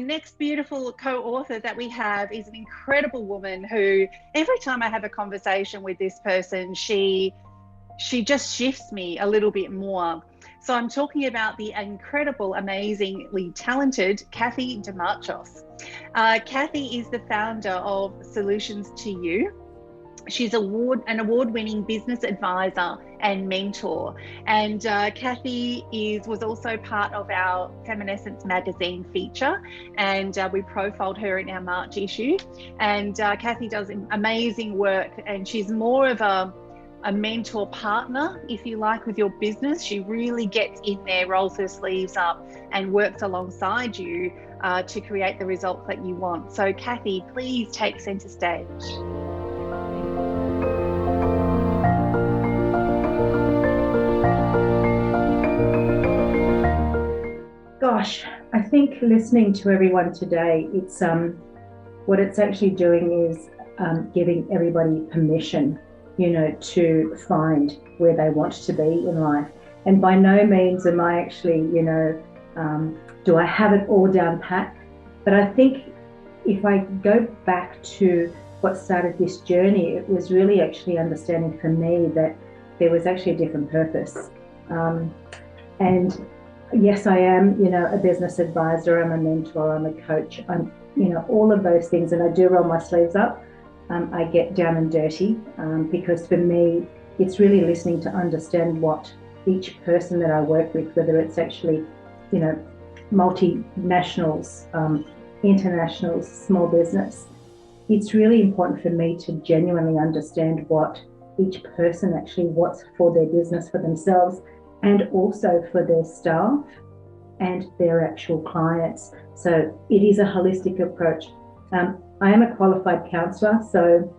next beautiful co-author that we have is an incredible woman who, every time I have a conversation with this person, she just shifts me a little bit more. So I'm talking about the incredible, amazingly talented Kathy DeMarchos. Kathy is the founder of Solutions to You. She's an award-winning business advisor and mentor. And Kathy was also part of our Feminessence magazine feature, and we profiled her in our March issue. And Kathy does amazing work, and she's more of a mentor partner, if you like, with your business. She really gets in there, rolls her sleeves up, and works alongside you to create the results that you want. So Kathy, please take center stage. Gosh, I think listening to everyone today, it's what it's actually doing is giving everybody permission, to find where they want to be in life. And by no means am I actually, do I have it all down pat? But I think if I go back to what started this journey, it was really actually understanding for me that there was actually a different purpose. And yes, I am, a business advisor, I'm a mentor, I'm a coach, I'm, all of those things, and I do roll my sleeves up. I get down and dirty because for me, it's really listening to understand what each person that I work with, whether it's actually, multinationals, internationals, small business, it's really important for me to genuinely understand what each person actually wants for their business, for themselves, and also for their staff and their actual clients. So it is a holistic approach. I am a qualified counsellor, so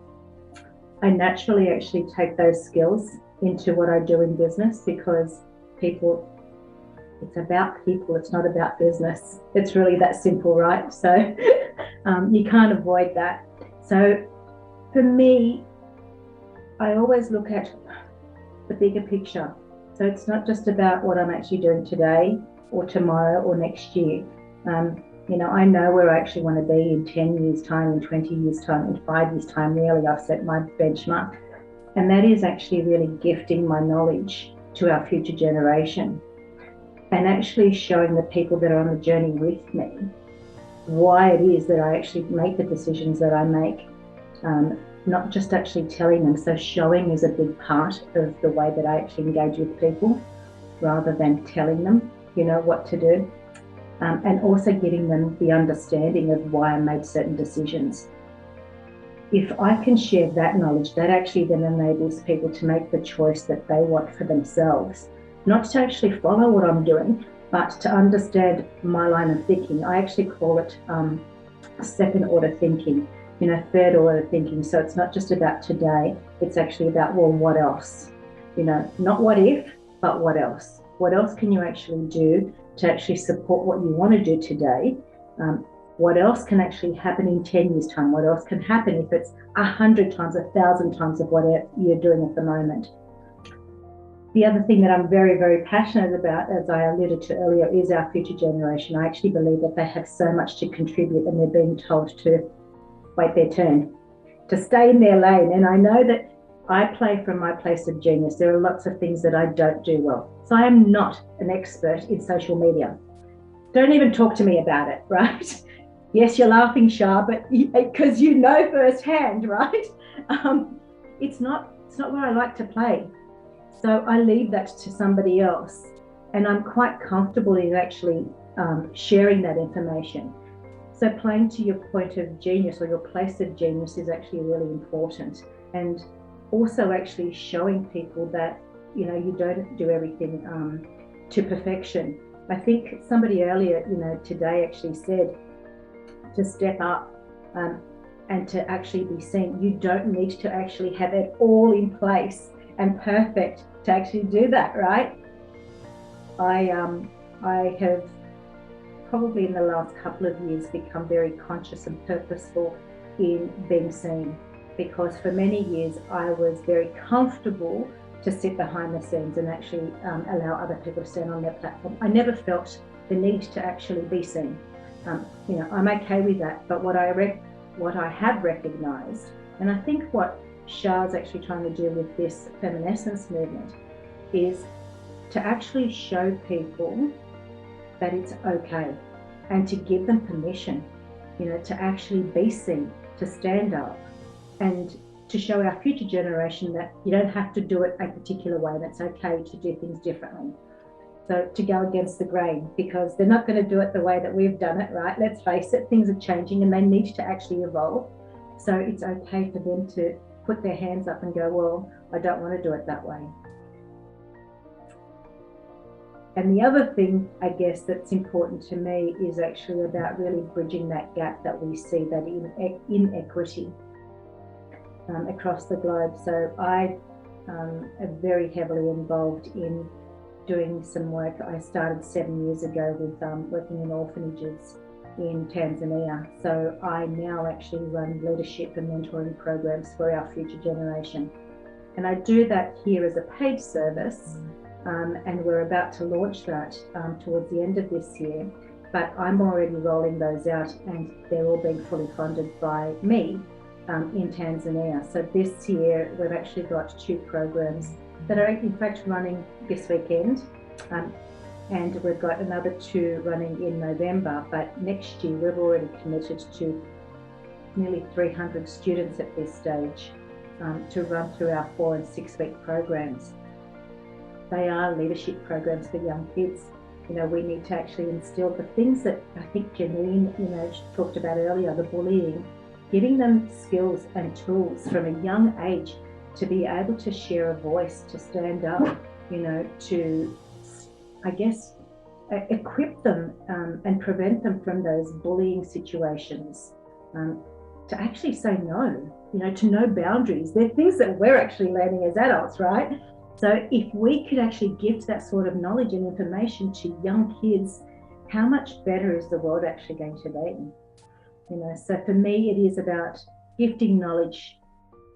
I naturally actually take those skills into what I do in business, because it's about people, it's not about business. It's really that simple, right? So you can't avoid that. So for me, I always look at the bigger picture. So it's not just about what I'm actually doing today or tomorrow or next year. I know where I actually want to be in 10 years' time, in 20 years' time, in 5 years' time. Really, I've set my benchmark. And that is actually really gifting my knowledge to our future generation, and actually showing the people that are on the journey with me why it is that I actually make the decisions that I make. Not just actually telling them. So showing is a big part of the way that I actually engage with people, rather than telling them, what to do. And also giving them the understanding of why I made certain decisions. If I can share that knowledge, that actually then enables people to make the choice that they want for themselves, not to actually follow what I'm doing, but to understand my line of thinking. I actually call it second order thinking, third order thinking. So it's not just about today, it's actually about, well, what else? Not what if, but what else? What else can you actually do to actually support what you want to do today? What else can actually happen in 10 years' time? What else can happen if it's 100 times, 1,000 times of what you're doing at the moment? The other thing that I'm very, very passionate about, as I alluded to earlier, is our future generation. I actually believe that they have so much to contribute, and they're being told to wait their turn, to stay in their lane. And I know that I play from my place of genius. There are lots of things that I don't do well. So I am not an expert in social media. Don't even talk to me about it, right? Yes, you're laughing, Shah, but because firsthand, right? It's not where I like to play. So I leave that to somebody else. And I'm quite comfortable in actually sharing that information. So playing to your point of genius, or your place of genius, is actually really important. And also actually showing people that, you don't do everything to perfection. I think somebody earlier, today actually said to step up and to actually be seen. You don't need to actually have it all in place and perfect to actually do that, right? I have probably in the last couple of years become very conscious and purposeful in being seen, because for many years I was very comfortable to sit behind the scenes and actually allow other people to stand on their platform. I never felt the need to actually be seen. I'm okay with that. But what I have recognised, and I think what Shah's actually trying to do with this Feminessence movement is to actually show people that it's okay, and to give them permission, to actually be seen, to stand up, and to show our future generation that you don't have to do it a particular way, and it's okay to do things differently. So to go against the grain, because they're not going to do it the way that we've done it, right? Let's face it, things are changing and they need to actually evolve. So it's okay for them to put their hands up and go, well, I don't want to do it that way. And the other thing, I guess, that's important to me is actually about really bridging that gap that we see, that inequity across the globe. So I am very heavily involved in doing some work. I started 7 years ago with working in orphanages in Tanzania. So I now actually run leadership and mentoring programs for our future generation. And I do that here as a paid service. And we're about to launch that towards the end of this year. But I'm already rolling those out, and they're all being fully funded by me in Tanzania. So this year, we've actually got 2 programs that are in fact running this weekend. And we've got another 2 running in November. But next year, we've already committed to nearly 300 students at this stage to run through our 4 and 6 week programs. They are leadership programs for young kids. We need to actually instill the things that I think Janine, talked about earlier, the bullying, giving them skills and tools from a young age to be able to share a voice, to stand up, to, I guess, equip them and prevent them from those bullying situations, to actually say no, to know boundaries. They're things that we're actually learning as adults, right? So if we could actually give that sort of knowledge and information to young kids, how much better is the world actually going to be? So for me, it is about gifting knowledge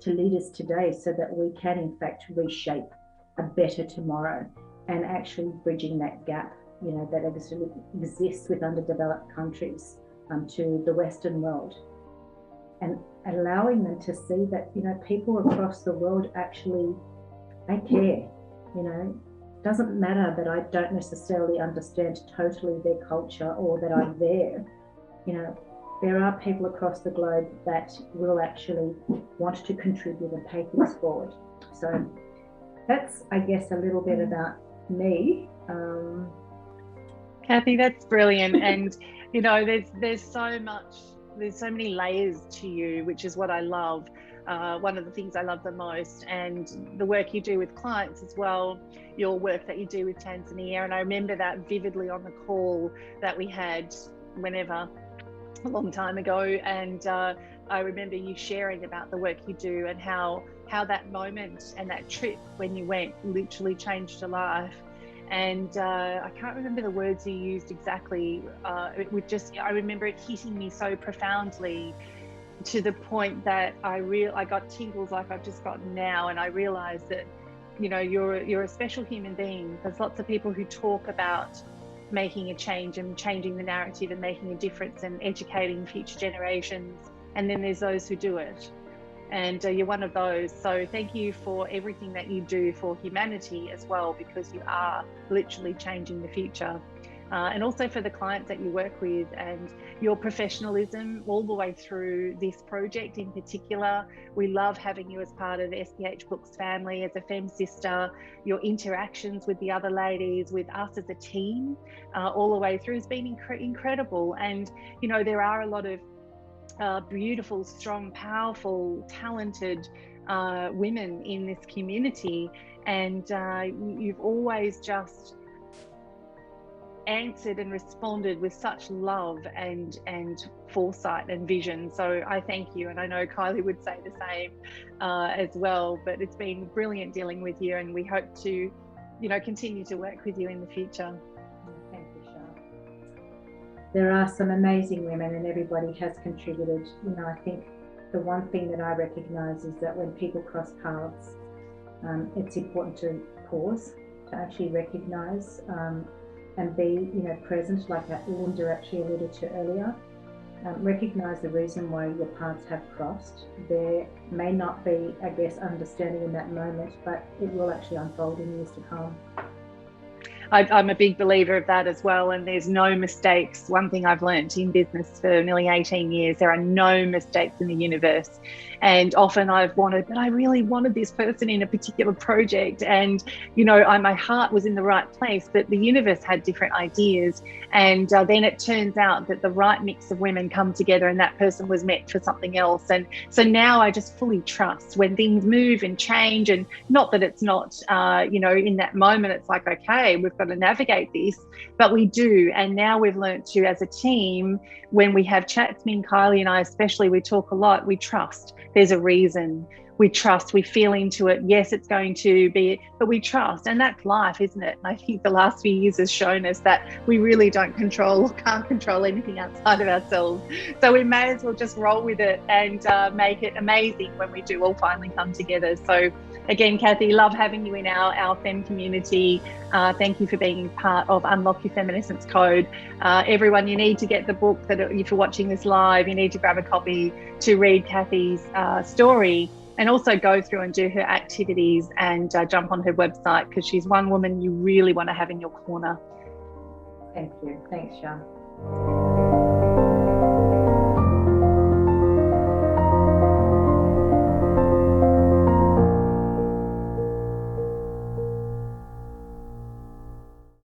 to leaders today so that we can in fact reshape a better tomorrow, and actually bridging that gap, that exists with underdeveloped countries to the Western world, and allowing them to see that, people across the world actually, they care. Doesn't matter that I don't necessarily understand totally their culture or that I'm there. There are people across the globe that will actually want to contribute and pay things forward. So that's, I guess, a little bit about me. Kathy, that's brilliant. And there's so many layers to you, which is what I love. One of the things I love the most, and the work you do with clients as well, your work that you do with Tanzania. And I remember that vividly on the call that we had a long time ago. And I remember you sharing about the work you do and how that moment and that trip when you went literally changed your life. And I can't remember the words you used exactly. I remember it hitting me so profoundly, to the point that I got tingles like I've just gotten now, and I realized that you're a special human being. There's lots of people who talk about making a change and changing the narrative and making a difference and educating future generations, and then there's those who do it, and you're one of those. So thank you for everything that you do for humanity as well, because you are literally changing the future. And also for the clients that you work with, and your professionalism all the way through this project in particular. We love having you as part of the SPH Books family, as a Fem sister, your interactions with the other ladies, with us as a team, all the way through has been incredible. And, there are a lot of beautiful, strong, powerful, talented women in this community. And you've always just answered and responded with such love and foresight and vision. So I thank you, and I know Kylie would say the same as well. But it's been brilliant dealing with you, and we hope to continue to work with you in the future. Thank you, Shah. There are some amazing women, and everybody has contributed. I think the one thing that I recognize is that when people cross paths, it's important to pause, to actually recognize and be, present, like Linda actually alluded to earlier. Recognise the reason why your paths have crossed. There may not be, I guess, understanding in that moment, but it will actually unfold in years to come. I'm a big believer of that as well. And there's no mistakes. One thing I've learned in business for nearly 18 years, there are no mistakes in the universe. And often I really wanted this person in a particular project. And, my heart was in the right place, but the universe had different ideas. And then it turns out that the right mix of women come together and that person was meant for something else. And so now I just fully trust when things move and change, and not that it's not, in that moment, it's like, okay, we've got to navigate this, but we do. And now we've learned to, as a team, when we have chats, me and Kylie and I especially, we talk a lot, we trust. There's a reason. We trust, we feel into it. Yes, it's going to be, but we trust. And that's life, isn't it? And I think the last few years has shown us that we really don't control or can't control anything outside of ourselves. So we may as well just roll with it and make it amazing when we do all finally come together. So again, Kathy, love having you in our Fem community. Thank you for being part of Unlock Your Feminessence Code. Everyone, you need to get the book. That if you're watching this live, you need to grab a copy to read Kathy's story, and also go through and do her activities and jump on her website, because she's one woman you really want to have in your corner. Thank you. Thanks, Sean.